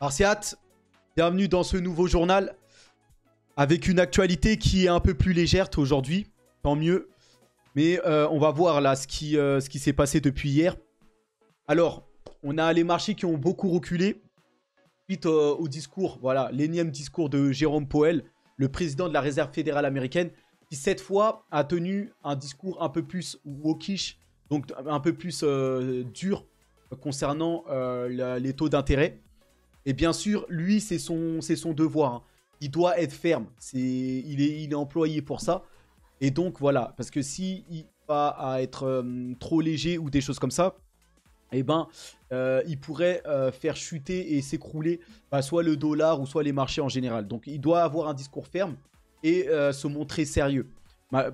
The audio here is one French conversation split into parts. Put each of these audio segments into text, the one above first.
Arsiat, bienvenue dans ce nouveau journal avec une actualité qui est un peu plus légère aujourd'hui, tant mieux. Mais on va voir là ce qui s'est passé depuis hier. Alors, on a les marchés qui ont beaucoup reculé suite au discours, voilà, l'énième discours de Jérôme Powell, le président de la Réserve fédérale américaine, qui cette fois a tenu un discours un peu plus waukish, donc un peu plus dur concernant les taux d'intérêt. Et bien sûr, lui, c'est son devoir. Hein. Il doit être ferme. Il est employé pour ça. Et donc, voilà. Parce que s'il va à être trop léger ou des choses comme ça, eh ben, il pourrait faire chuter et s'écrouler soit le dollar ou soit les marchés en général. Donc, il doit avoir un discours ferme et se montrer sérieux.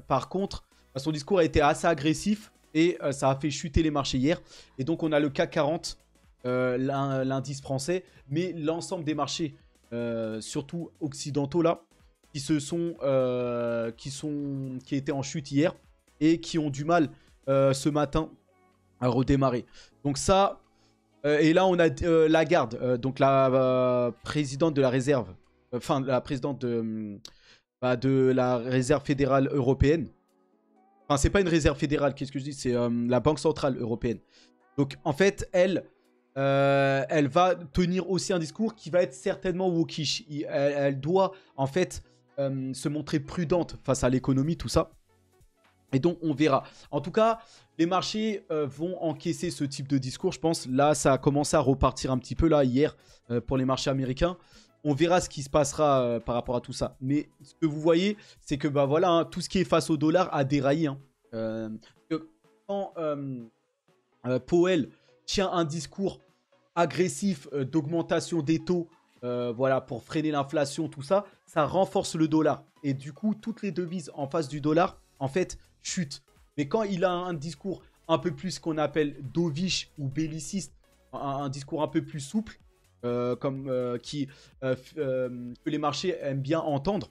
Par contre, son discours a été assez agressif et ça a fait chuter les marchés hier. Et donc, on a le CAC 40, l'indice français, mais l'ensemble des marchés, surtout occidentaux là, qui étaient en chute hier et qui ont du mal ce matin à redémarrer. Donc ça, et là on a Lagarde, donc la présidente de la réserve, la présidente de la réserve fédérale européenne. Enfin, c'est pas une réserve fédérale, qu'est-ce que je dis? C'est la Banque centrale européenne. Donc en fait, elle va tenir aussi un discours qui va être certainement waukish. Elle doit en fait se montrer prudente face à l'économie, tout ça. Et donc, on verra. En tout cas, les marchés vont encaisser ce type de discours, je pense. Là, ça a commencé à repartir un petit peu, là, hier, pour les marchés américains. On verra ce qui se passera par rapport à tout ça. Mais ce que vous voyez, c'est que voilà, hein, tout ce qui est face au dollar a déraillé. Hein. Quand Powell tient un discours agressif d'augmentation des taux, voilà, pour freiner l'inflation, tout ça, ça renforce le dollar. Et du coup, toutes les devises en face du dollar, en fait, chutent. Mais quand il a un discours un peu plus qu'on appelle dovish ou belliciste, un discours un peu plus souple, que les marchés aiment bien entendre,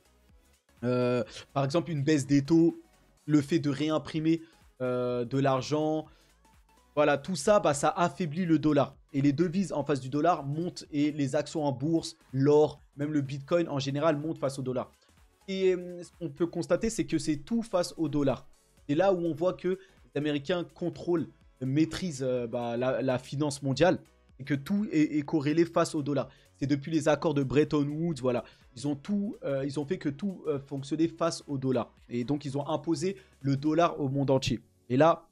par exemple une baisse des taux, le fait de réimprimer de l'argent, voilà, tout ça, ça affaiblit le dollar. Et les devises en face du dollar montent et les actions en bourse, l'or, même le bitcoin en général montent face au dollar. Et ce qu'on peut constater, c'est que c'est tout face au dollar. C'est là où on voit que les Américains contrôlent, maîtrisent la finance mondiale et que tout est corrélé face au dollar. C'est depuis les accords de Bretton Woods, voilà. Ils ont fait que tout fonctionnait face au dollar. Et donc, ils ont imposé le dollar au monde entier. Et là,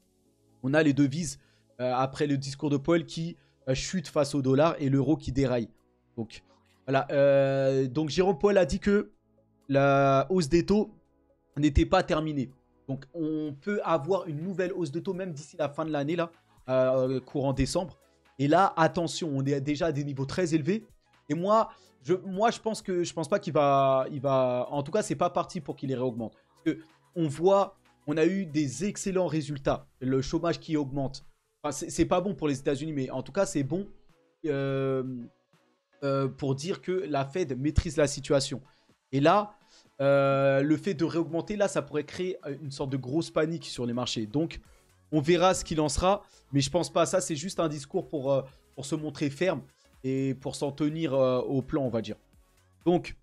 on a les devises après le discours de Powell qui chute face au dollar et l'euro qui déraille. Donc, voilà. Donc, Jérôme Powell a dit que la hausse des taux n'était pas terminée. Donc, on peut avoir une nouvelle hausse de taux même d'ici la fin de l'année, là, courant décembre. Et là, attention, on est déjà à des niveaux très élevés. Et moi, je pense pas qu'il va... En tout cas, c'est pas parti pour qu'il les réaugmente. Parce que on a eu des excellents résultats. Le chômage qui augmente. Enfin, c'est pas bon pour les États-Unis, mais en tout cas, c'est bon pour dire que la Fed maîtrise la situation. Et là, le fait de réaugmenter, là, ça pourrait créer une sorte de grosse panique sur les marchés. Donc, on verra ce qu'il en sera. Mais je pense pas à ça. C'est juste un discours pour se montrer ferme et pour s'en tenir au plan, on va dire. Donc,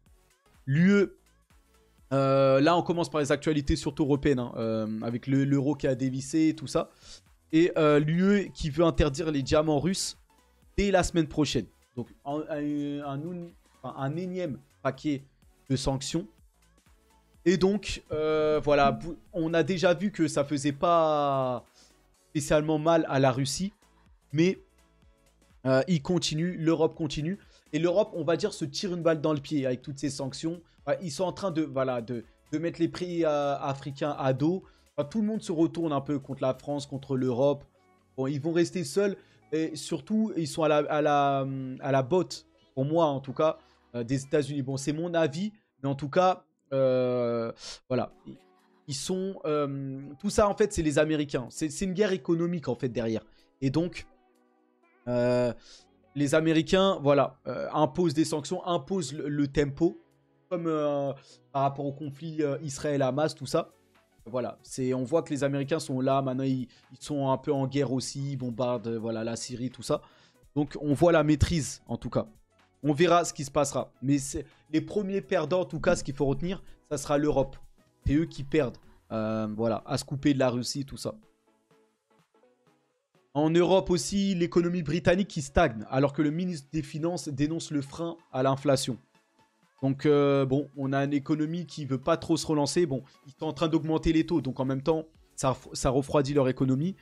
l'UE, là, on commence par les actualités surtout européennes, hein, avec l'euro qui a dévissé et tout ça. Et l'UE qui veut interdire les diamants russes dès la semaine prochaine. Donc, un énième paquet de sanctions. Et donc, voilà, on a déjà vu que ça faisait pas spécialement mal à la Russie. Mais il continue, l'Europe continue. Et l'Europe, on va dire, se tire une balle dans le pied avec toutes ces sanctions. Ils sont en train de mettre les prix africains à dos. Tout le monde se retourne un peu contre la France, contre l'Europe. Bon, ils vont rester seuls. Et surtout, ils sont à la botte, pour moi en tout cas, des États-Unis. Bon, c'est mon avis, mais en tout cas, voilà. Ils sont... tout ça, en fait, c'est les Américains. C'est une guerre économique, en fait, derrière. Et donc, les Américains, voilà, imposent des sanctions, imposent le tempo, comme par rapport au conflit Israël-Hamas, tout ça. Voilà, on voit que les Américains sont là, maintenant ils sont un peu en guerre aussi, ils bombardent voilà, la Syrie, tout ça. Donc on voit la maîtrise en tout cas. On verra ce qui se passera. Mais les premiers perdants, en tout cas, ce qu'il faut retenir, ça sera l'Europe. C'est eux qui perdent. Voilà, à se couper de la Russie, tout ça. En Europe aussi, l'économie britannique qui stagne, alors que le ministre des Finances dénonce le frein à l'inflation. Donc, bon, on a une économie qui ne veut pas trop se relancer. Bon, ils sont en train d'augmenter les taux, donc en même temps, ça refroidit leur économie.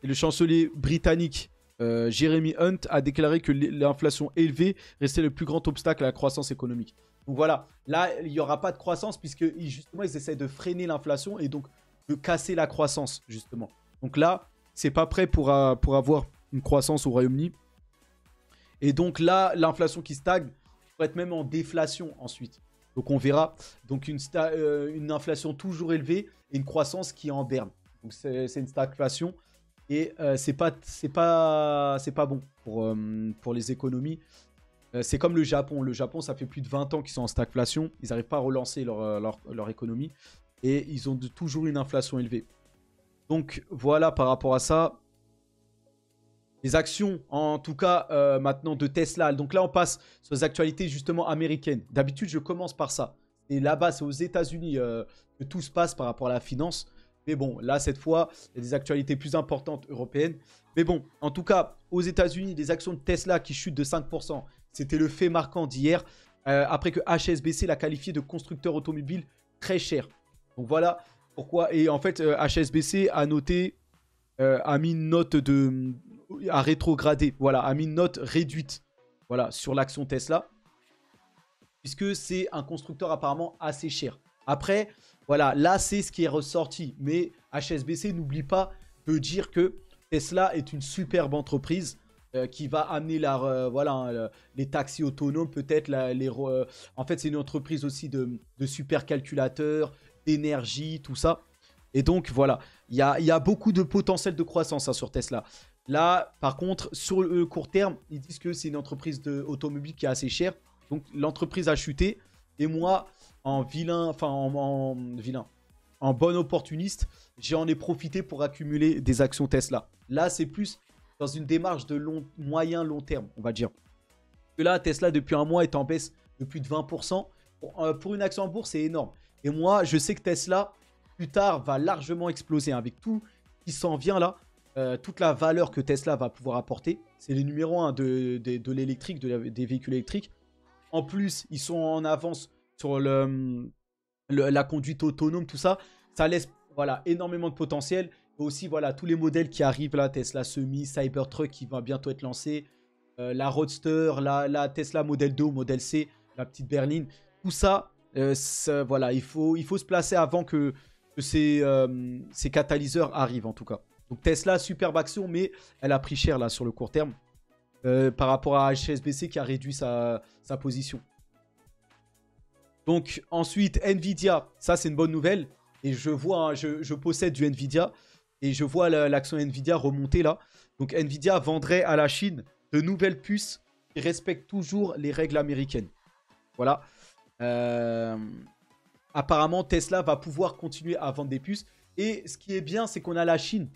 Et le chancelier britannique, Jeremy Hunt, a déclaré que l'inflation élevée restait le plus grand obstacle à la croissance économique. Donc voilà, là, il n'y aura pas de croissance puisque justement, ils essaient de freiner l'inflation et donc de casser la croissance, justement. Donc là, c'est pas prêt pour avoir une croissance au Royaume-Uni. Et donc là, l'inflation qui stagne pourrait être même en déflation ensuite. Donc on verra. Donc une inflation toujours élevée et une croissance qui est en berne. Donc c'est une stagflation. Et c'est pas bon pour les économies. C'est comme le Japon. Le Japon, ça fait plus de 20 ans qu'ils sont en stagflation. Ils n'arrivent pas à relancer leur économie. Et ils ont toujours une inflation élevée. Donc voilà par rapport à ça. Les actions, en tout cas maintenant de Tesla. Donc là, on passe sur les actualités justement américaines. D'habitude, je commence par ça. Et là-bas, c'est aux États-Unis que tout se passe par rapport à la finance. Mais bon, là, cette fois, il y a des actualités plus importantes européennes. Mais bon, en tout cas, aux États-Unis, les actions de Tesla qui chutent de 5%. C'était le fait marquant d'hier. Après que HSBC l'a qualifié de constructeur automobile très cher. Donc voilà pourquoi. Et en fait, HSBC a noté, a mis une note a rétrogradé. Voilà, a mis une note réduite. Voilà, sur l'action Tesla. Puisque c'est un constructeur apparemment assez cher. Après, voilà, là, c'est ce qui est ressorti. Mais HSBC n'oublie pas de dire que Tesla est une superbe entreprise qui va amener les taxis autonomes, peut-être. En fait, c'est une entreprise aussi de supercalculateurs, d'énergie, tout ça. Et donc, voilà, il y a beaucoup de potentiel de croissance sur Tesla. Là, par contre, sur le court terme, ils disent que c'est une entreprise automobile qui est assez chère. Donc, l'entreprise a chuté. Et moi, en bon opportuniste, j'en ai profité pour accumuler des actions Tesla. Là, c'est plus dans une démarche de moyen-long terme, on va dire. Et là, Tesla, depuis un mois, est en baisse de plus de 20%. Pour une action en bourse, c'est énorme. Et moi, je sais que Tesla, plus tard, va largement exploser. Avec tout qui s'en vient là, toute la valeur que Tesla va pouvoir apporter. C'est les numéros 1 de l'électrique, des véhicules électriques. En plus, ils sont en avance sur la conduite autonome, tout ça. Ça laisse énormément de potentiel. Et aussi, voilà, tous les modèles qui arrivent là, Tesla Semi, Cybertruck qui va bientôt être lancé, la Roadster, la Tesla Model 2 ou Model C, la petite berline. Tout ça, voilà, il faut se placer avant que ces catalyseurs arrivent en tout cas. Donc Tesla, superbe action, mais elle a pris cher là sur le court terme par rapport à HSBC qui a réduit sa position. Donc ensuite, Nvidia, ça c'est une bonne nouvelle. Et je vois, je possède du Nvidia et je vois l'action Nvidia remonter là. Donc Nvidia vendrait à la Chine de nouvelles puces qui respectent toujours les règles américaines. Voilà. Apparemment, Tesla va pouvoir continuer à vendre des puces. Et ce qui est bien, c'est qu'on a la Chine.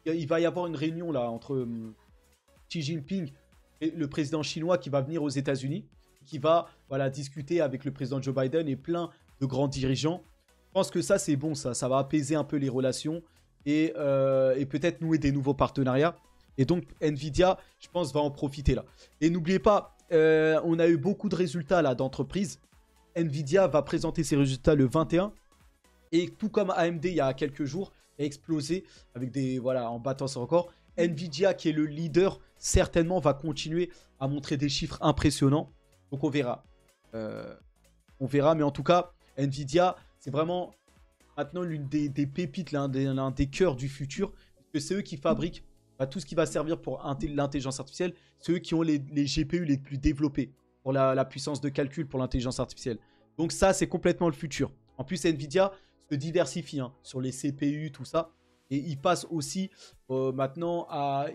Il va y avoir une réunion là entre Xi Jinping et le président chinois qui va venir aux États-Unis, qui va discuter avec le président Joe Biden et plein de grands dirigeants. Je pense que ça, c'est bon, ça va apaiser un peu les relations et peut-être nouer des nouveaux partenariats. Et donc, Nvidia, je pense, va en profiter là. Et n'oubliez pas, on a eu beaucoup de résultats là d'entreprises. Nvidia va présenter ses résultats le 21. Et tout comme AMD il y a quelques jours, a explosé avec en battant son record. Nvidia, qui est le leader, certainement va continuer à montrer des chiffres impressionnants. Donc on verra. Mais en tout cas, Nvidia, c'est vraiment maintenant l'une des pépites, l'un des cœurs du futur. Parce que c'est eux qui fabriquent tout ce qui va servir pour l'intelligence artificielle. C'est eux qui ont les GPU les plus développés pour la puissance de calcul pour l'intelligence artificielle. Donc ça, c'est complètement le futur. En plus, Nvidia se diversifie sur les CPU, tout ça. Et ils passent aussi maintenant à...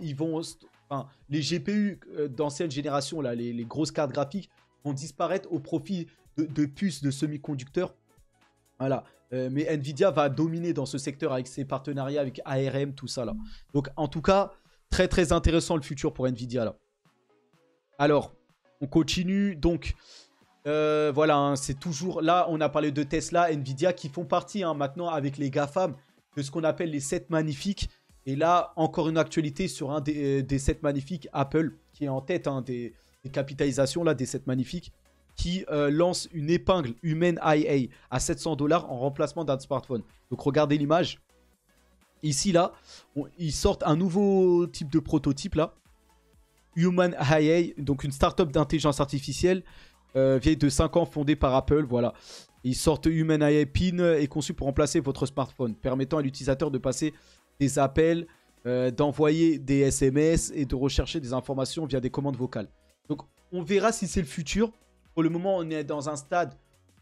les GPU d'ancienne génération, là, les grosses cartes graphiques, vont disparaître au profit de puces de semi-conducteurs. Voilà. Mais Nvidia va dominer dans ce secteur avec ses partenariats avec ARM, tout ça là. Donc en tout cas, très très intéressant le futur pour Nvidia là. Alors, On continue. Donc, voilà, hein, c'est toujours... Là, on a parlé de Tesla, Nvidia, qui font partie hein, maintenant avec les GAFAM de ce qu'on appelle les 7 magnifiques. Et là, encore une actualité sur un des 7 magnifiques, Apple, qui est en tête hein, des capitalisations là, des 7 magnifiques, qui lance une épingle humaine IA à 700 $ en remplacement d'un smartphone. Donc, regardez l'image. Ici, là, ils sortent un nouveau type de prototype, là. Human IA, donc une startup d'intelligence artificielle vieille de 5 ans fondée par Apple, voilà. Ils sortent Human IA Pin est conçu pour remplacer votre smartphone, permettant à l'utilisateur de passer des appels, d'envoyer des SMS et de rechercher des informations via des commandes vocales. Donc on verra si c'est le futur. Pour le moment, on est dans un stade,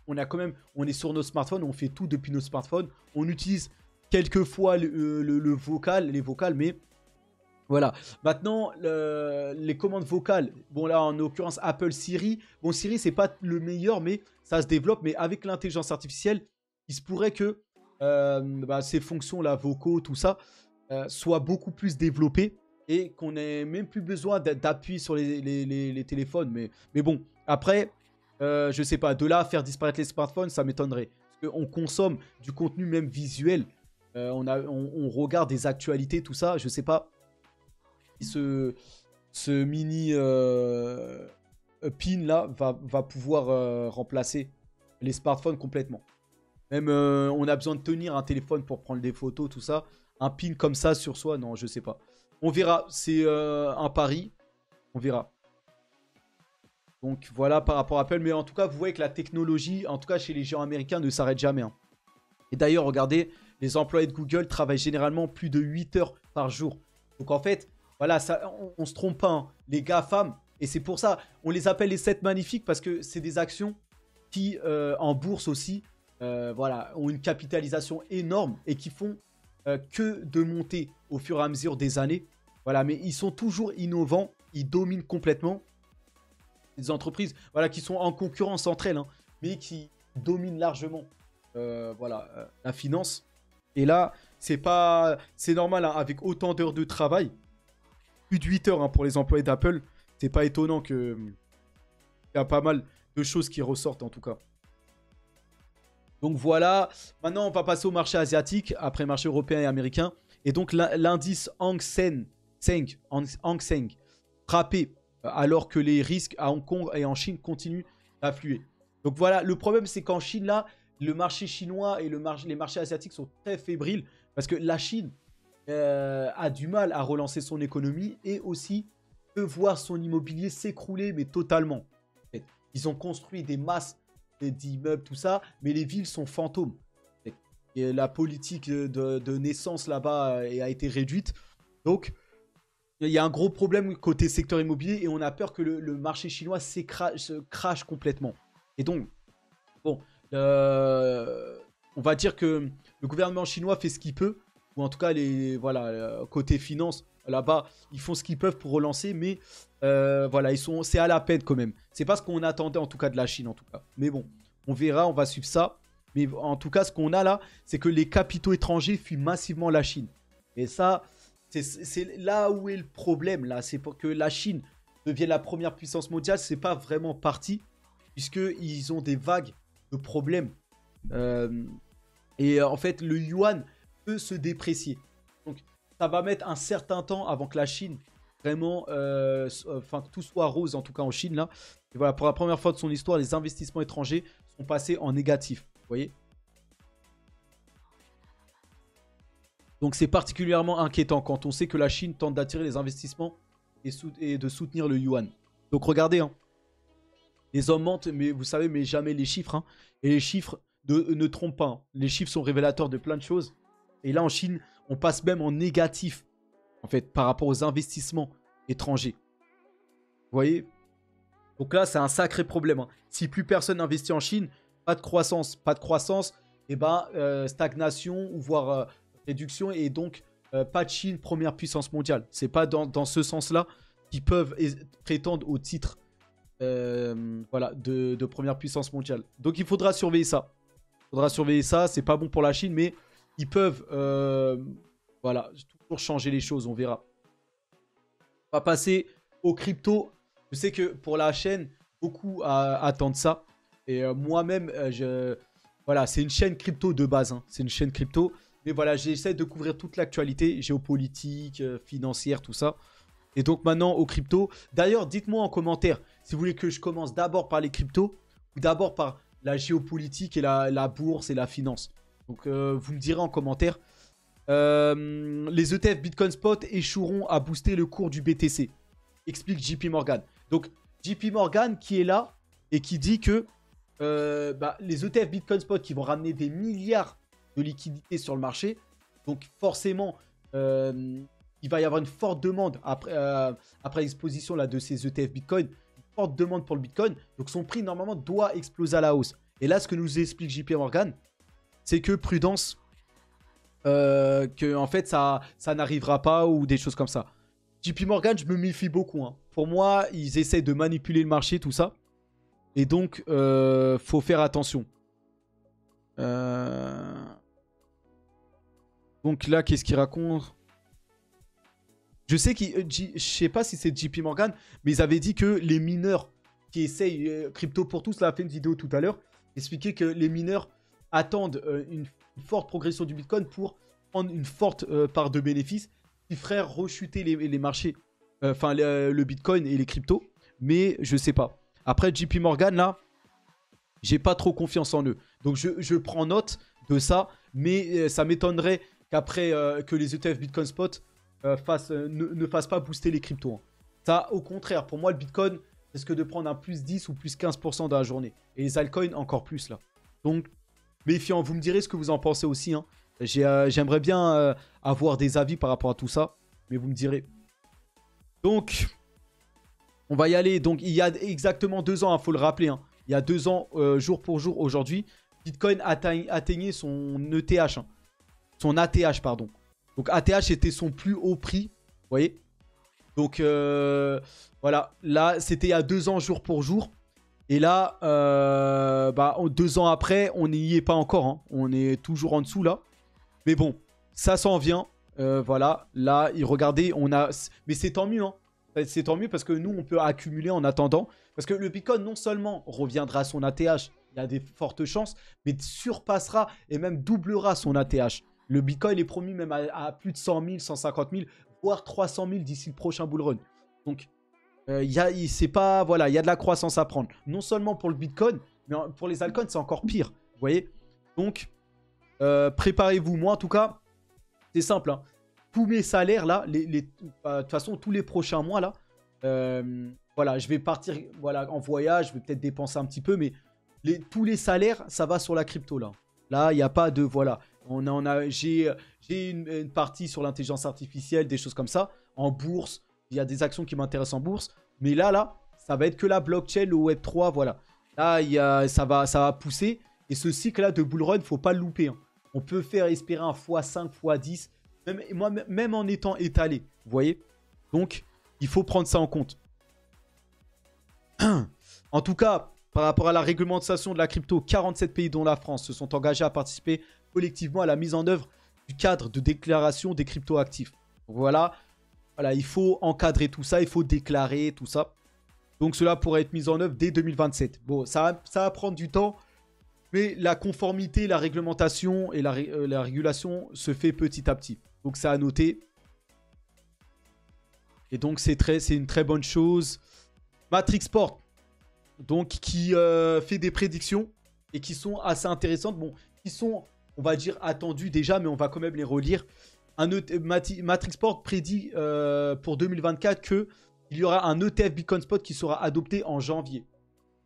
on est sur nos smartphones, on fait tout depuis nos smartphones. On utilise quelquefois le vocal, les vocales, mais voilà. Maintenant, les commandes vocales. Bon, là, en l'occurrence, Apple Siri. Bon, Siri, c'est pas le meilleur, mais ça se développe. Mais avec l'intelligence artificielle, il se pourrait que ces fonctions-là, vocaux, tout ça, soient beaucoup plus développées et qu'on n'ait même plus besoin d'appui sur les téléphones. Mais bon, après, je sais pas, de là à faire disparaître les smartphones, ça m'étonnerait. Parce qu'on consomme du contenu même visuel. On regarde des actualités, tout ça. Je sais pas. Ce mini pin là va pouvoir remplacer les smartphones complètement. Même on a besoin de tenir un téléphone pour prendre des photos, tout ça. Un pin comme ça sur soi, non, je sais pas. On verra, c'est un pari. On verra. Donc voilà par rapport à Apple. Mais en tout cas, vous voyez que la technologie, en tout cas chez les géants américains, ne s'arrête jamais. Hein. Et d'ailleurs, regardez, les employés de Google travaillent généralement plus de 8 heures par jour. Donc en fait... Voilà, ça, on se trompe pas, hein. Les GAFAM, et c'est pour ça, on les appelle les 7 magnifiques parce que c'est des actions qui, en bourse aussi, voilà, ont une capitalisation énorme et qui font que de monter au fur et à mesure des années. Voilà, mais ils sont toujours innovants, ils dominent complètement. Des entreprises voilà, qui sont en concurrence entre elles, hein, mais qui dominent largement la finance. Et là, c'est normal, hein, avec autant d'heures de travail. Plus de 8 heures hein, pour les employés d'Apple. C'est pas étonnant qu'il y a pas mal de choses qui ressortent en tout cas. Donc voilà. Maintenant, on va passer au marché asiatique, après le marché européen et américain. Et donc l'indice Hang Seng frappé alors que les risques à Hong Kong et en Chine continuent d'affluer. Donc voilà, le problème c'est qu'en Chine là, le marché chinois et les marchés asiatiques sont très fébriles parce que la Chine a du mal à relancer son économie et aussi peut voir son immobilier s'écrouler, mais totalement. En fait, ils ont construit des masses d'immeubles, tout ça, mais les villes sont fantômes. Et la politique de naissance là-bas a été réduite. Donc, il y a un gros problème côté secteur immobilier et on a peur que le marché chinois se crache complètement. Et donc, bon, on va dire que le gouvernement chinois fait ce qu'il peut. Ou en tout cas, côté finance, là-bas, ils font ce qu'ils peuvent pour relancer, mais voilà, c'est à la peine quand même. C'est pas ce qu'on attendait en tout cas de la Chine en tout cas. Mais bon, on verra, on va suivre ça. Mais en tout cas, ce qu'on a là, c'est que les capitaux étrangers fuient massivement la Chine. Et ça, c'est là où est le problème là. C'est pour que la Chine devienne la première puissance mondiale, c'est pas vraiment parti, puisqu'ils ont des vagues de problèmes. Et en fait, le yuan peut se déprécier. Donc, ça va mettre un certain temps avant que la Chine, vraiment, que tout soit rose, en tout cas en Chine, là. Et voilà, pour la première fois de son histoire, les investissements étrangers sont passés en négatif. Vous voyez ? Donc, c'est particulièrement inquiétant quand on sait que la Chine tente d'attirer les investissements et de soutenir le yuan. Donc, regardez, hein. Les hommes mentent, mais vous savez, mais jamais les chiffres. Hein. Et les chiffres ne trompent pas. Hein. Les chiffres sont révélateurs de plein de choses. Et là, en Chine, on passe même en négatif, en fait, par rapport aux investissements étrangers. Vous voyez ? Donc là, c'est un sacré problème. Hein. Si plus personne n'investit en Chine, pas de croissance. Pas de croissance, et stagnation, ou voire réduction. Et donc, pas de Chine, première puissance mondiale. C'est pas dans ce sens-là qu'ils peuvent prétendre au titre de première puissance mondiale. Donc, il faudra surveiller ça. C'est pas bon pour la Chine, mais... Ils peuvent, toujours changer les choses, on verra. On va passer aux cryptos. Je sais que pour la chaîne, beaucoup attendent ça. Et moi-même, voilà, c'est une chaîne crypto de base. Hein. C'est une chaîne crypto. Mais voilà, j'essaie de couvrir toute l'actualité géopolitique, financière, tout ça. Et donc maintenant, aux cryptos. D'ailleurs, dites-moi en commentaire si vous voulez que je commence d'abord par les cryptos ou d'abord par la géopolitique et la bourse et la finance. Donc, vous me direz en commentaire. Les ETF Bitcoin Spot échoueront à booster le cours du BTC. Explique JP Morgan. Donc, JP Morgan qui est là et qui dit que les ETF Bitcoin Spot qui vont ramener des milliards de liquidités sur le marché. Donc, forcément, il va y avoir une forte demande après l'exposition là, de ces ETF Bitcoin. Une forte demande pour le Bitcoin. Donc, son prix, normalement, doit exploser à la hausse. Et là, ce que nous explique JP Morgan, c'est que prudence, que en fait, ça n'arrivera pas ou des choses comme ça. JP Morgan, je me méfie beaucoup. Hein. Pour moi, ils essaient de manipuler le marché, tout ça. Et donc, faut faire attention. Donc là, qu'est-ce qu'il raconte? Je sais pas si c'est JP Morgan, mais ils avaient dit que les mineurs qui essayent Crypto pour tous, là, a fait une vidéo tout à l'heure, expliquait que les mineurs attendent une forte progression du Bitcoin pour prendre une forte part de bénéfices qui ferait rechuter les marchés, enfin le Bitcoin et les cryptos, mais je sais pas. Après JP Morgan, là, j'ai pas trop confiance en eux. Donc je prends note de ça, mais ça m'étonnerait qu'après que les ETF Bitcoin Spot ne fassent pas booster les cryptos. Hein. Ça, au contraire, pour moi, le Bitcoin risque de prendre un plus 10 ou plus 15% dans la journée. Et les altcoins, encore plus, là. Donc, méfiant. Vous me direz ce que vous en pensez aussi. Hein. J'aimerais bien avoir des avis par rapport à tout ça. Mais vous me direz. Donc, on va y aller. Donc, il y a exactement 2 ans, il faut le rappeler. Hein. Il y a 2 ans, jour pour jour, aujourd'hui, Bitcoin atteignait son ETH. Hein. Son ATH, pardon. Donc, ATH était son plus haut prix. Vous voyez? Donc, voilà. Là, c'était il y a 2 ans, jour pour jour. Et là, 2 ans après, on n'y est pas encore. Hein. On est toujours en dessous, là. Mais bon, ça s'en vient. Voilà. Là, regardez, on a... Mais c'est tant mieux, hein. C'est tant mieux parce que nous, on peut accumuler en attendant. Parce que le Bitcoin, non seulement reviendra à son ATH, il y a des fortes chances, mais surpassera et même doublera son ATH. Le Bitcoin est promis même à plus de 100 000, 150 000, voire 300 000 d'ici le prochain bull run. Donc, c'est pas, voilà, il y a de la croissance à prendre. Non seulement pour le Bitcoin, mais pour les altcoins, c'est encore pire. Vous voyez? Donc, préparez-vous. Moi, en tout cas, c'est simple. Hein. Tous mes salaires, là, de toute façon, tous les prochains mois, là, voilà, je vais partir en voyage, je vais peut-être dépenser un petit peu, mais tous les salaires, ça va sur la crypto, là. Là, il n'y a pas de, voilà. J'ai une partie sur l'intelligence artificielle, des choses comme ça, en bourse. Il y a des actions qui m'intéressent en bourse. Mais là, ça va être que la blockchain, le Web3, voilà. Là, ça va pousser. Et ce cycle-là de bull run, il ne faut pas le louper. Hein. On peut faire espérer un x5, x10, même en étant étalé. Vous voyez? Donc, il faut prendre ça en compte. En tout cas, par rapport à la réglementation de la crypto, 47 pays dont la France se sont engagés à participer collectivement à la mise en œuvre du cadre de déclaration des crypto-actifs. Donc voilà, il faut encadrer tout ça, il faut déclarer tout ça. Donc cela pourrait être mis en œuvre dès 2027. Bon, ça va prendre du temps, mais la conformité, la réglementation et la régulation se fait petit à petit. Donc ça à noter. Et donc c'est une très bonne chose. Matrix Sport, donc qui fait des prédictions et qui sont assez intéressantes. Bon, qui sont, on va dire, attendues déjà, mais on va quand même les relire. Matrix Sport prédit pour 2024 qu'il y aura un ETF Bitcoin Spot qui sera adopté en janvier.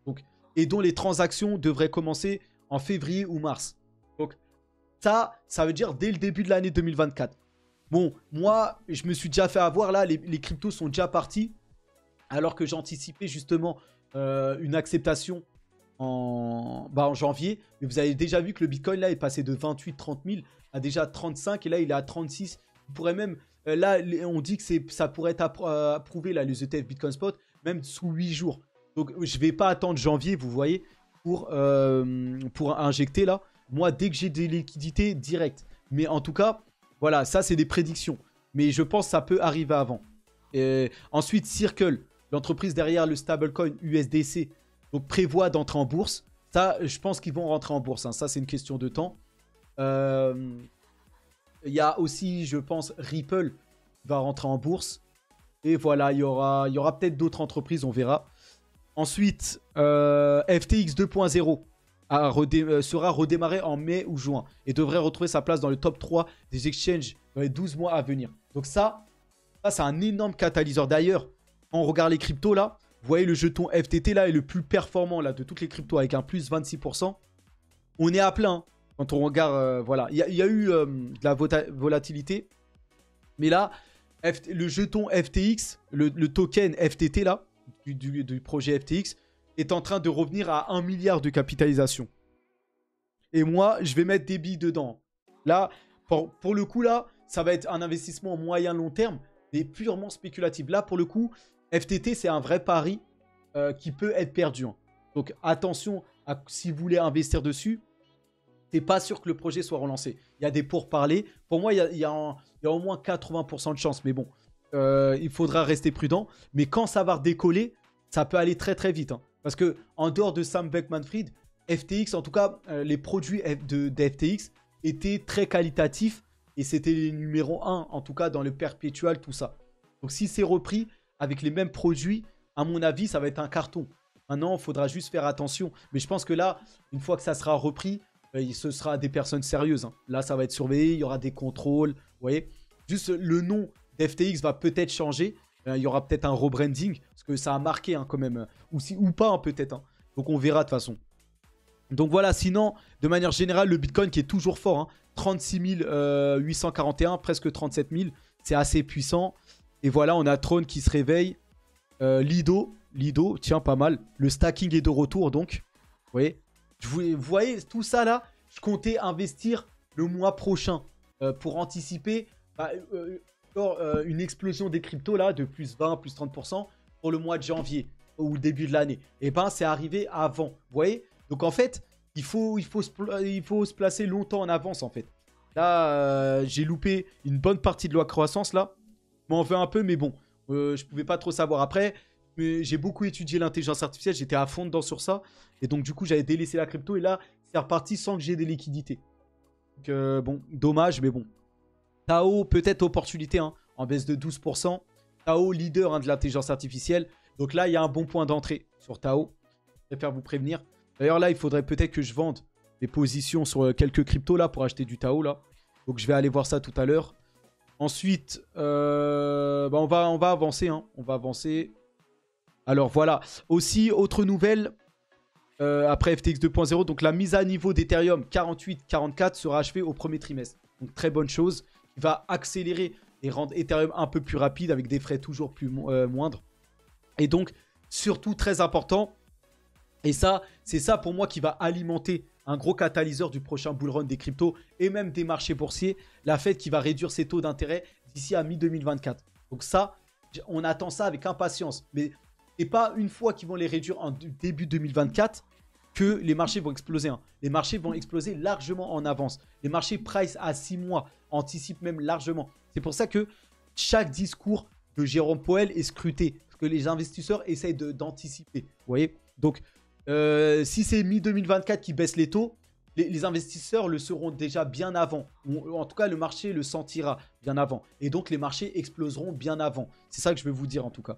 Donc, et dont les transactions devraient commencer en février ou mars. Donc ça veut dire dès le début de l'année 2024. Bon, moi, je me suis déjà fait avoir là, les cryptos sont déjà partis, alors que j'anticipais justement une acceptation en janvier. Mais vous avez déjà vu que le Bitcoin là est passé de 28-30 000 à déjà 35 et là il est à 36. Il pourrait même, là on dit que ça pourrait être approuvé là, les ETF Bitcoin Spot, même sous 8 jours. Donc je ne vais pas attendre janvier, vous voyez, pour injecter là. Moi, dès que j'ai des liquidités, direct. Mais en tout cas, voilà, ça c'est des prédictions. Mais je pense que ça peut arriver avant. Ensuite, Circle. l'entreprise derrière le stablecoin USDC donc, prévoit d'entrer en bourse. Ça, je pense qu'ils vont rentrer en bourse. Hein. Ça, c'est une question de temps. Il y a aussi, je pense, Ripple qui va rentrer en bourse. Et voilà, il y aura peut-être d'autres entreprises, on verra. Ensuite, FTX 2.0 sera redémarré en mai ou juin et devrait retrouver sa place dans le top 3 des exchanges dans les 12 mois à venir. Donc ça c'est un énorme catalyseur. D'ailleurs, quand on regarde les cryptos là, vous voyez le jeton FTT là est le plus performant là de toutes les cryptos avec un plus 26%. On est à plein hein, quand on regarde, voilà. Il y a eu de la volatilité. Mais là, le jeton FTX, le token FTT là, du projet FTX, est en train de revenir à 1 milliard de capitalisation. Et moi, je vais mettre des billes dedans. Là, pour le coup, là, ça va être un investissement moyen-long terme, mais purement spéculatif. Là, pour le coup, FTT, c'est un vrai pari qui peut être perdu. Hein. Donc, attention, si vous voulez investir dessus, c'est pas sûr que le projet soit relancé. Il y a des pourparlers. Pour moi, il y a au moins 80% de chance. Mais bon, il faudra rester prudent. Mais quand ça va redécoller, ça peut aller très très vite. Hein. Parce que en dehors de Sam Bankman-Fried, FTX, en tout cas, les produits de FTX étaient très qualitatifs. Et c'était les numéros 1, en tout cas, dans le perpétual, tout ça. Donc, si c'est repris avec les mêmes produits, à mon avis, ça va être un carton. Maintenant, il faudra juste faire attention. Mais je pense que là, une fois que ça sera repris, ce sera des personnes sérieuses. Hein. Là, ça va être surveillé, il y aura des contrôles. Vous voyez, juste le nom d'FTX va peut-être changer. Il y aura peut-être un rebranding, parce que ça a marqué hein, quand même. Ou pas, hein, peut-être. Hein. Donc, on verra de toute façon. Donc, voilà. Sinon, de manière générale, le Bitcoin qui est toujours fort. Hein, 36 841, presque 37 000. C'est assez puissant. Et voilà, on a Tron qui se réveille. Lido, tiens, pas mal. Le stacking est de retour, donc. Vous voyez, tout ça, là, je comptais investir le mois prochain pour anticiper une explosion des cryptos, là, de plus 20, plus 30% pour le mois de janvier ou le début de l'année. Et ben, c'est arrivé avant. Vous voyez? Donc, en fait, il faut se placer longtemps en avance, en fait. Là, j'ai loupé une bonne partie de la croissance, là. Je m'en veux un peu, mais bon, je pouvais pas trop savoir. Après, j'ai beaucoup étudié l'intelligence artificielle, j'étais à fond dedans sur ça. Et donc, du coup, j'avais délaissé la crypto. Et là, c'est reparti sans que j'ai des liquidités. Donc, bon, dommage, mais bon. Tao, peut-être opportunité, hein, en baisse de 12%. Tao, leader hein, de l'intelligence artificielle. Donc là, il y a un bon point d'entrée sur Tao. Je préfère vous prévenir. D'ailleurs, là, il faudrait peut-être que je vende les positions sur quelques cryptos là pour acheter du Tao là. Donc, je vais aller voir ça tout à l'heure. Ensuite, on va avancer. Hein. On va avancer. Alors, voilà. Aussi, autre nouvelle. Après FTX 2.0, donc la mise à niveau d'Ethereum 48-44 sera achevée au premier trimestre. Donc, très bonne chose. Qui va accélérer et rendre Ethereum un peu plus rapide avec des frais toujours plus moindres. Et donc, surtout très important. Et ça, c'est ça pour moi qui va alimenter un gros catalyseur du prochain bull run des cryptos et même des marchés boursiers. La Fed qui va réduire ses taux d'intérêt d'ici à mi-2024. Donc ça, on attend ça avec impatience. Mais c'est pas une fois qu'ils vont les réduire en début 2024 que les marchés vont exploser. Hein. Les marchés vont exploser largement en avance. Les marchés price à 6 mois anticipent même largement. C'est pour ça que chaque discours de Jérôme Powell est scruté. Parce que les investisseurs essayent d'anticiper. Vous voyez? Donc, si c'est mi-2024 qui baisse les taux, les investisseurs le seront déjà bien avant. En tout cas, le marché le sentira bien avant. Et donc, les marchés exploseront bien avant. C'est ça que je veux vous dire en tout cas.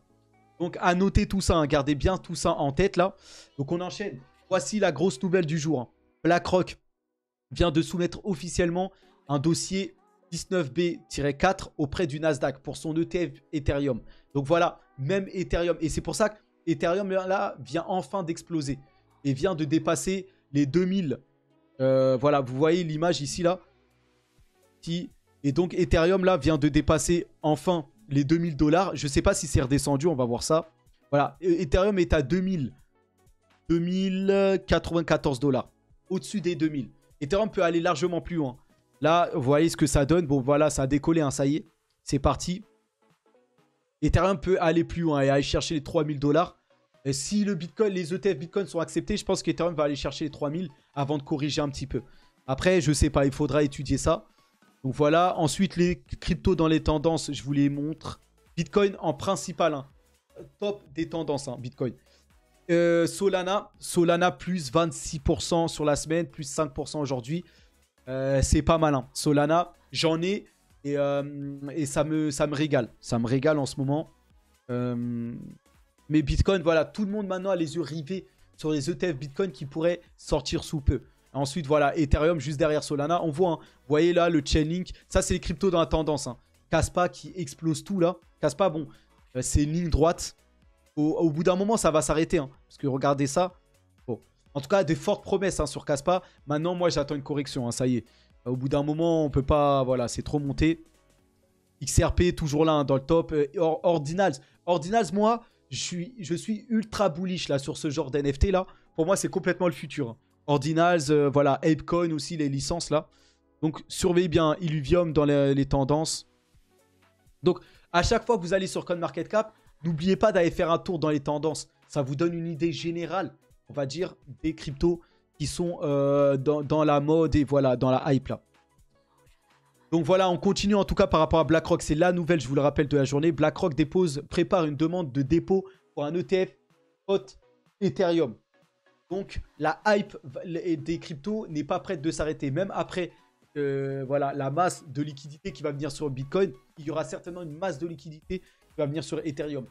Donc, à noter tout ça. Hein, gardez bien tout ça en tête là. Donc, on enchaîne. Voici la grosse nouvelle du jour. Hein. BlackRock vient de soumettre officiellement un dossier 19B-4 auprès du Nasdaq pour son ETF Ethereum. Donc, voilà, même Ethereum. Et c'est pour ça que Ethereum là vient enfin d'exploser et vient de dépasser les 2000. Voilà, vous voyez l'image ici là. Et donc Ethereum là vient de dépasser enfin les 2000 $. Je ne sais pas si c'est redescendu, on va voir ça. Voilà, Ethereum est à 2094 $. Au-dessus des 2000. Ethereum peut aller largement plus loin. Là, vous voyez ce que ça donne. Bon, voilà, ça a décollé, hein, ça y est. C'est parti. Ethereum peut aller plus loin et aller chercher les 3000 $. Et si le Bitcoin, les ETF Bitcoin sont acceptés, je pense qu'Ethereum va aller chercher les 3000 avant de corriger un petit peu. Après, je sais pas, il faudra étudier ça. Donc voilà. Ensuite, les cryptos dans les tendances, je vous les montre. Bitcoin en principal. Hein. top des tendances, hein, Bitcoin. Solana plus 26% sur la semaine, plus 5% aujourd'hui. C'est pas mal, hein. Solana, j'en ai et ça me régale. Ça me régale en ce moment. Mais Bitcoin, voilà, tout le monde maintenant a les yeux rivés sur les ETF Bitcoin qui pourraient sortir sous peu. Ensuite, voilà, Ethereum juste derrière Solana. On voit, hein, vous voyez là, le Chainlink. Ça, c'est les cryptos dans la tendance. Hein. Kaspa qui explose tout là. Kaspa, bon, c'est une ligne droite. Au bout d'un moment, ça va s'arrêter. Hein, parce que regardez ça. Bon. En tout cas, des fortes promesses hein, sur Kaspa. Maintenant, moi, j'attends une correction. Hein, ça y est. Au bout d'un moment, on peut pas. Voilà, c'est trop monté. XRP, toujours là, hein, dans le top. Ordinals. Ordinals, moi, je suis ultra bullish là, sur ce genre d'NFT là. Pour moi, c'est complètement le futur. Hein. Ordinals, voilà, Apecoin aussi, les licences là. Donc, surveillez bien Illuvium dans les tendances. Donc, à chaque fois que vous allez sur CoinMarketCap, n'oubliez pas d'aller faire un tour dans les tendances. Ça vous donne une idée générale, on va dire, des cryptos qui sont dans la mode et voilà, dans la hype là. Donc voilà, on continue en tout cas par rapport à BlackRock. C'est la nouvelle, je vous le rappelle, de la journée. BlackRock prépare une demande de dépôt pour un ETF spot Ethereum. Donc la hype des cryptos n'est pas prête de s'arrêter. Même après voilà, la masse de liquidité qui va venir sur Bitcoin, il y aura certainement une masse de liquidité qui va venir sur Ethereum.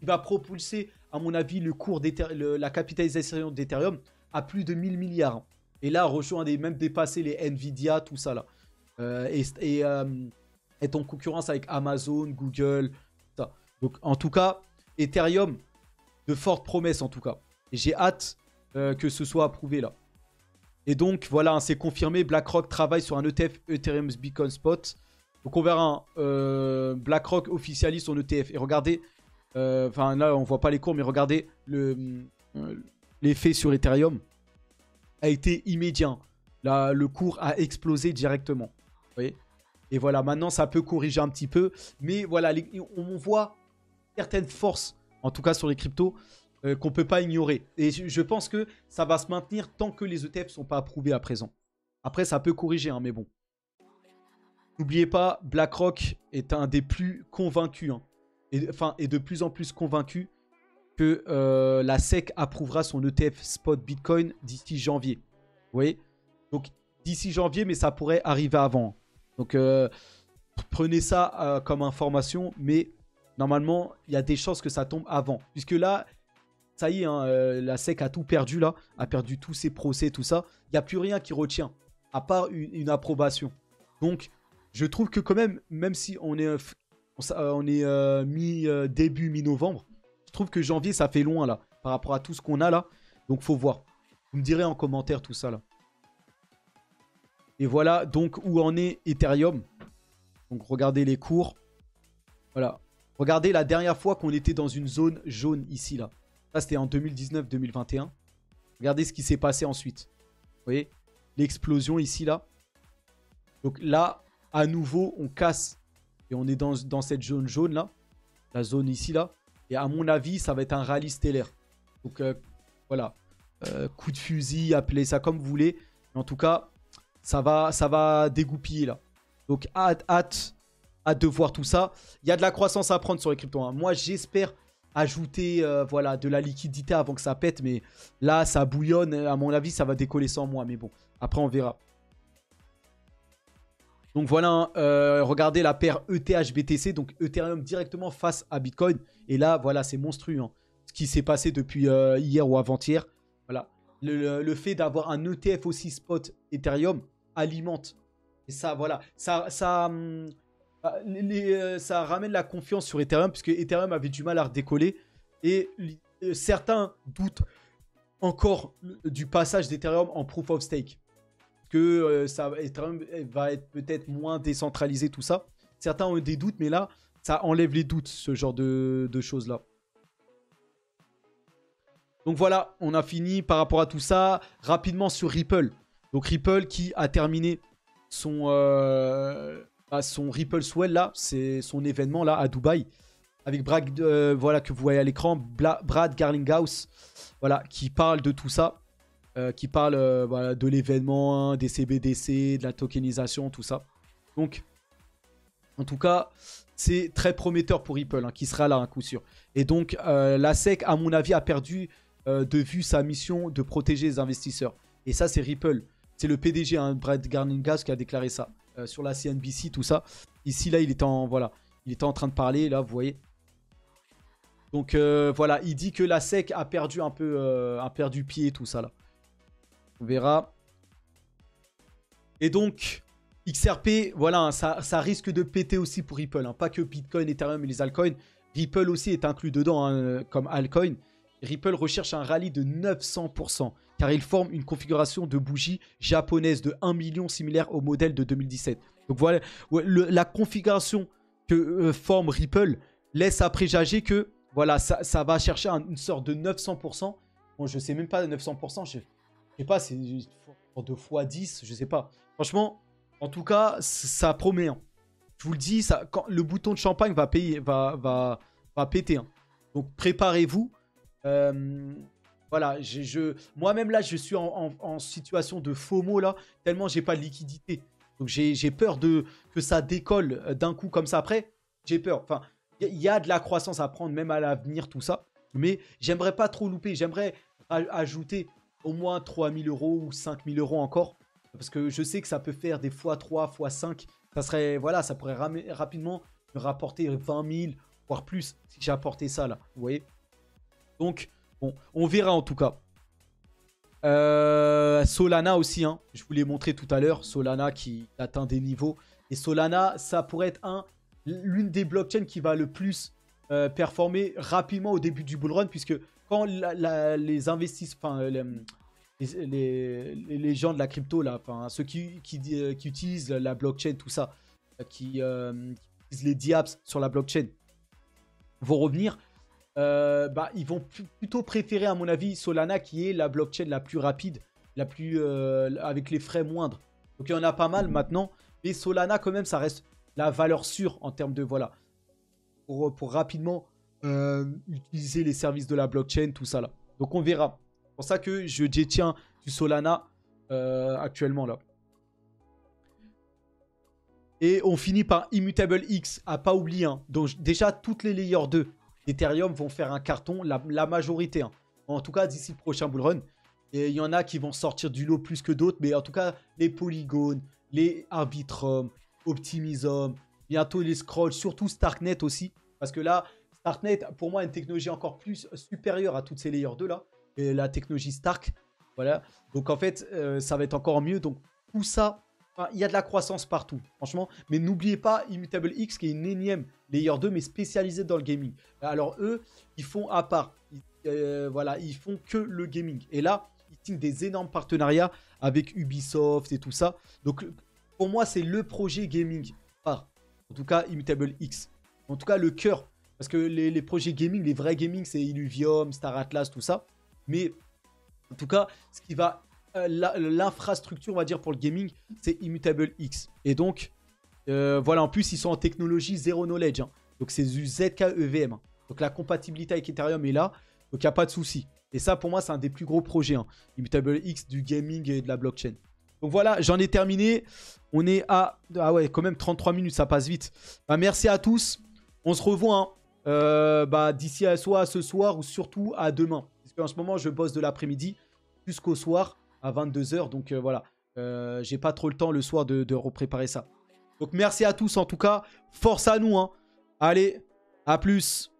Il va propulser, à mon avis, le cours la capitalisation d'Ethereum à plus de 1000 milliards. Et là, rejoint même dépasser les Nvidia, tout ça là. Est en concurrence avec Amazon, Google, tout ça. Donc en tout cas, Ethereum, de fortes promesses en tout cas. Et j'ai hâte que ce soit approuvé là. Et donc voilà, hein, c'est confirmé, BlackRock travaille sur un ETF Ethereum Bitcoin Spot. Donc on verra, hein, BlackRock officialise son ETF. Et regardez, enfin là on voit pas les cours, mais regardez, l'effet sur Ethereum a été immédiat. Là, le cours a explosé directement. Vous voyez ? Et voilà, maintenant ça peut corriger un petit peu. Mais voilà, on voit certaines forces, en tout cas sur les cryptos, qu'on ne peut pas ignorer. Et je pense que ça va se maintenir tant que les ETF ne sont pas approuvés à présent. Après, ça peut corriger, hein, mais bon. N'oubliez pas, BlackRock est un des plus convaincus, hein, et de plus en plus convaincus que la SEC approuvera son ETF spot Bitcoin d'ici janvier. Vous voyez ? Donc, d'ici janvier, mais ça pourrait arriver avant. Donc, prenez ça comme information, mais normalement, il y a des chances que ça tombe avant. Puisque là, ça y est, hein, la SEC a tout perdu là, a perdu tous ses procès, tout ça. Il n'y a plus rien qui retient, à part une approbation. Donc, je trouve que quand même si on est début mi-novembre, je trouve que janvier, ça fait loin là, par rapport à tout ce qu'on a là. Donc, faut voir. Vous me direz en commentaire tout ça là. Et voilà donc où en est Ethereum. Donc, regardez les cours. Voilà. Regardez la dernière fois qu'on était dans une zone jaune ici là. Ça, c'était en 2019-2021. Regardez ce qui s'est passé ensuite. Vous voyez ? L'explosion ici, là. Donc là, à nouveau, on casse. Et on est dans cette zone jaune, là. La zone ici, là. Et à mon avis, ça va être un rallye stellaire. Donc, voilà. Coup de fusil, appelez ça comme vous voulez. Mais en tout cas, ça va dégoupiller, là. Donc, hâte de voir tout ça. Il y a de la croissance à prendre sur les cryptos. Hein. Moi, j'espère ajouter voilà, de la liquidité avant que ça pète. Mais là, ça bouillonne. À mon avis, ça va décoller sans moi. Mais bon, après, on verra. Donc voilà, regardez la paire ETH-BTC. Donc Ethereum directement face à Bitcoin. Et là, voilà, c'est monstrueux. Hein, ce qui s'est passé depuis hier ou avant-hier. Voilà. Le fait d'avoir un ETF aussi spot Ethereum alimente. Et ça, voilà. Ça ramène la confiance sur Ethereum, puisque Ethereum avait du mal à redécoller. Et certains doutent encore du passage d'Ethereum en Proof of Stake. Que Ethereum va être peut-être moins décentralisé, tout ça. Certains ont des doutes, mais là, ça enlève les doutes, ce genre de choses-là. Donc voilà, on a fini par rapport à tout ça. Rapidement sur Ripple. Donc Ripple qui a terminé son Ripple Swell là, c'est son événement là à Dubaï, avec Brad, voilà, que vous voyez à l'écran, Brad Garlinghouse, voilà, qui parle de tout ça, qui parle voilà, de l'événement, hein, des CBDC, de la tokenisation, tout ça. Donc En tout cas, c'est très prometteur pour Ripple, qui sera là, un coup sûr. Et donc, la SEC, à mon avis, a perdu de vue sa mission de protéger les investisseurs. Et ça, c'est Ripple. C'est le PDG, Brett Garningas, qui a déclaré ça sur la CNBC, tout ça. Ici, là, il était en train de parler, là, vous voyez. Donc, voilà, il dit que la SEC a perdu un peu, a perdu pied, tout ça, là. On verra. Et donc, XRP, voilà, ça risque de péter aussi pour Ripple. Pas que Bitcoin, Ethereum et les altcoins. Ripple aussi est inclus dedans, comme altcoin. Ripple recherche un rallye de 900%, car il forme une configuration de bougie japonaise de 1 million similaire au modèle de 2017. Donc voilà, la configuration que forme Ripple laisse à présager que voilà, ça va chercher une sorte de 900%. Bon, je sais même pas, 900%, je sais pas, c'est une sorte de x10, je sais pas. Franchement, en tout cas, ça promet. Je vous le dis, quand le bouton de champagne va péter. Donc préparez-vous. Voilà, moi-même là, je suis en situation de FOMO là, tellement j'ai pas de liquidité. Donc j'ai peur que ça décolle d'un coup comme ça. Après, j'ai peur. Enfin, il y a de la croissance à prendre, même à l'avenir, tout ça. Mais j'aimerais pas trop louper. J'aimerais ajouter au moins 3000 € ou 5000 € encore. Parce que je sais que ça peut faire des x3, x5. Ça serait, voilà, ça pourrait rapidement me rapporter 20 000, voire plus, si j'ai apporté ça là. Vous voyez? Donc, bon, on verra en tout cas. Solana aussi, je vous l'ai montré tout à l'heure. Solana qui atteint des niveaux. Et Solana, ça pourrait être l'une des blockchains qui va le plus performer rapidement au début du bull run. Puisque quand les investisseurs, enfin, les gens de la crypto, là, ceux qui utilisent la blockchain, tout ça, qui utilisent les dApps sur la blockchain, vont revenir. Ils vont plutôt préférer, à mon avis, Solana, qui est la blockchain la plus rapide, la plus avec les frais moindres. Donc il y en a pas mal maintenant, mais Solana quand même, ça reste la valeur sûre en termes de voilà pour rapidement utiliser les services de la blockchain, tout ça là. Donc on verra. C'est pour ça que je détiens du Solana actuellement là. Et on finit par Immutable X, à pas oublier. Donc déjà toutes les layers 2 d'Ethereum vont faire un carton, la majorité. En tout cas, d'ici le prochain bull run. Et il y en a qui vont sortir du lot plus que d'autres. Mais en tout cas, les Polygon, les Arbitrum, Optimism, bientôt les Scrolls, surtout Starknet aussi. Parce que là, Starknet, pour moi, est une technologie encore plus supérieure à toutes ces layers 2 là. Et la technologie Stark. Voilà. Donc en fait, ça va être encore mieux. Donc tout ça... il y a de la croissance partout, franchement. Mais n'oubliez pas Immutable X, qui est une énième layer 2, mais spécialisée dans le gaming. Alors eux, ils font à part. Voilà, ils font que le gaming. Et là, ils signent des énormes partenariats avec Ubisoft et tout ça. Donc pour moi, c'est le projet gaming par. En tout cas, Immutable X. En tout cas, le cœur. Parce que les projets gaming, les vrais gaming, c'est Illuvium, Star Atlas, tout ça. Mais en tout cas, ce qui va... l'infrastructure, on va dire, pour le gaming, c'est Immutable X. Et donc, voilà, en plus, ils sont en technologie Zero Knowledge. Donc, c'est du ZK-EVM. Donc, la compatibilité avec Ethereum est là. Donc, il n'y a pas de souci. Et ça, pour moi, c'est un des plus gros projets. Immutable X, du gaming et de la blockchain. Donc, voilà, j'en ai terminé. On est à... Ah ouais, quand même, 33 minutes, ça passe vite. Merci à tous. On se revoit d'ici soit à ce soir ou surtout à demain. Parce qu'en ce moment, je bosse de l'après-midi jusqu'au soir à 22 h. Donc voilà, j'ai pas trop le temps le soir de repréparer ça. Donc merci à tous en tout cas. Force à nous. Allez, à plus.